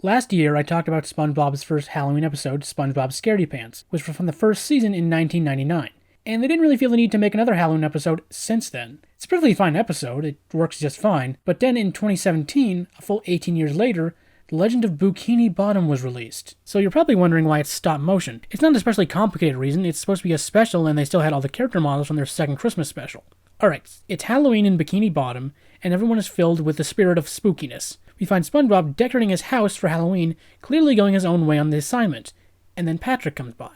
Last year, I talked about SpongeBob's first Halloween episode, Spongebob Scarepants, which was from the first season in 1999, and they didn't really feel the need to make another Halloween episode since then. It's a perfectly fine episode, it works just fine, but then in 2017, a full 18 years later, The Legend of Boo-Kini Bottom was released. So you're probably wondering why it's stop motion. It's not an especially complicated reason, it's supposed to be a special and they still had all the character models from their second Christmas special. Alright, it's Halloween in Bikini Bottom, and everyone is filled with the spirit of spookiness. We find SpongeBob decorating his house for Halloween, clearly going his own way on the assignment. And then Patrick comes by.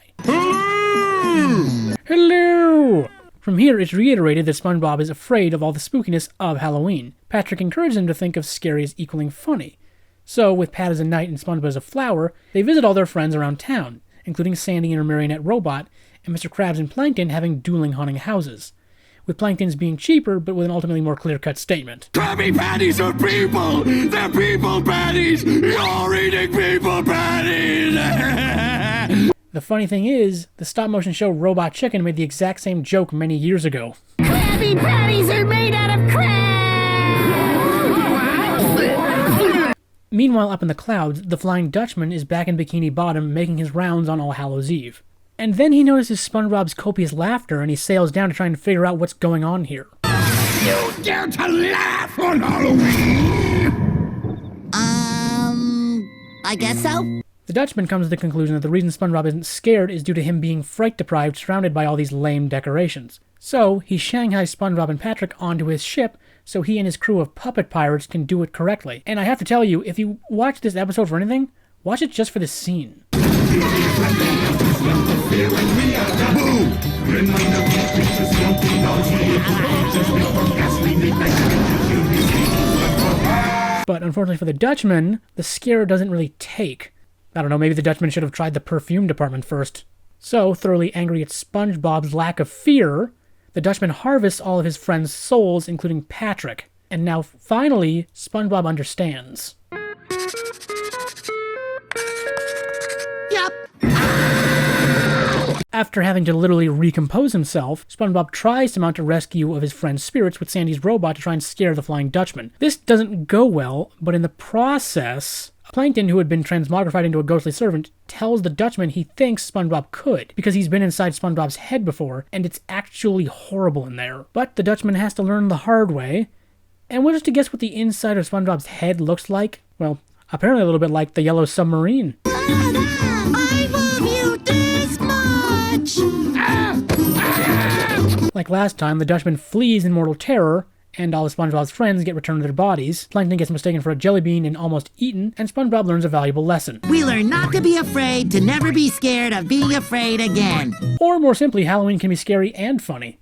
Hello! From here, it's reiterated that SpongeBob is afraid of all the spookiness of Halloween. Patrick encourages him to think of scary as equaling funny. So, with Pat as a knight and SpongeBob as a flower, they visit all their friends around town, including Sandy and her marionette robot, and Mr. Krabs and Plankton having dueling haunting houses. With Plankton's being cheaper, but with an ultimately more clear-cut statement. Krabby Patties are people! They're people patties! You're eating people patties! The funny thing is, the stop-motion show Robot Chicken made the exact same joke many years ago. Krabby Patties are made out of crab! Meanwhile, up in the clouds, the Flying Dutchman is back in Bikini Bottom making his rounds on All Hallows Eve. And then he notices SpongeBob's copious laughter and he sails down to try and figure out what's going on here. You dare to laugh on Halloween? I guess so? The Dutchman comes to the conclusion that the reason SpongeBob isn't scared is due to him being fright-deprived, surrounded by all these lame decorations. So, he shanghais SpongeBob and Patrick onto his ship so he and his crew of puppet pirates can do it correctly. And I have to tell you, if you watch this episode for anything, watch it just for this scene. But unfortunately for the Dutchman, the scare doesn't really take. I don't know, maybe the Dutchman should have tried the perfume department first. So, thoroughly angry at SpongeBob's lack of fear, the Dutchman harvests all of his friends' souls, including Patrick. And now, finally, SpongeBob understands. Yep. After having to literally recompose himself, SpongeBob tries to mount a rescue of his friend's spirits with Sandy's robot to try and scare the Flying Dutchman. This doesn't go well, but in the process, Plankton, who had been transmogrified into a ghostly servant, tells the Dutchman he thinks SpongeBob could, because he's been inside SpongeBob's head before, and it's actually horrible in there. But the Dutchman has to learn the hard way, and what's to guess what the inside of SpongeBob's head looks like? Well, apparently a little bit like the yellow submarine. I love you this much! Like last time, the Dutchman flees in mortal terror, and all of SpongeBob's friends get returned to their bodies. Plankton gets mistaken for a jelly bean and almost eaten, and SpongeBob learns a valuable lesson. We learn not to be afraid, to never be scared of being afraid again. Or more simply, Halloween can be scary and funny.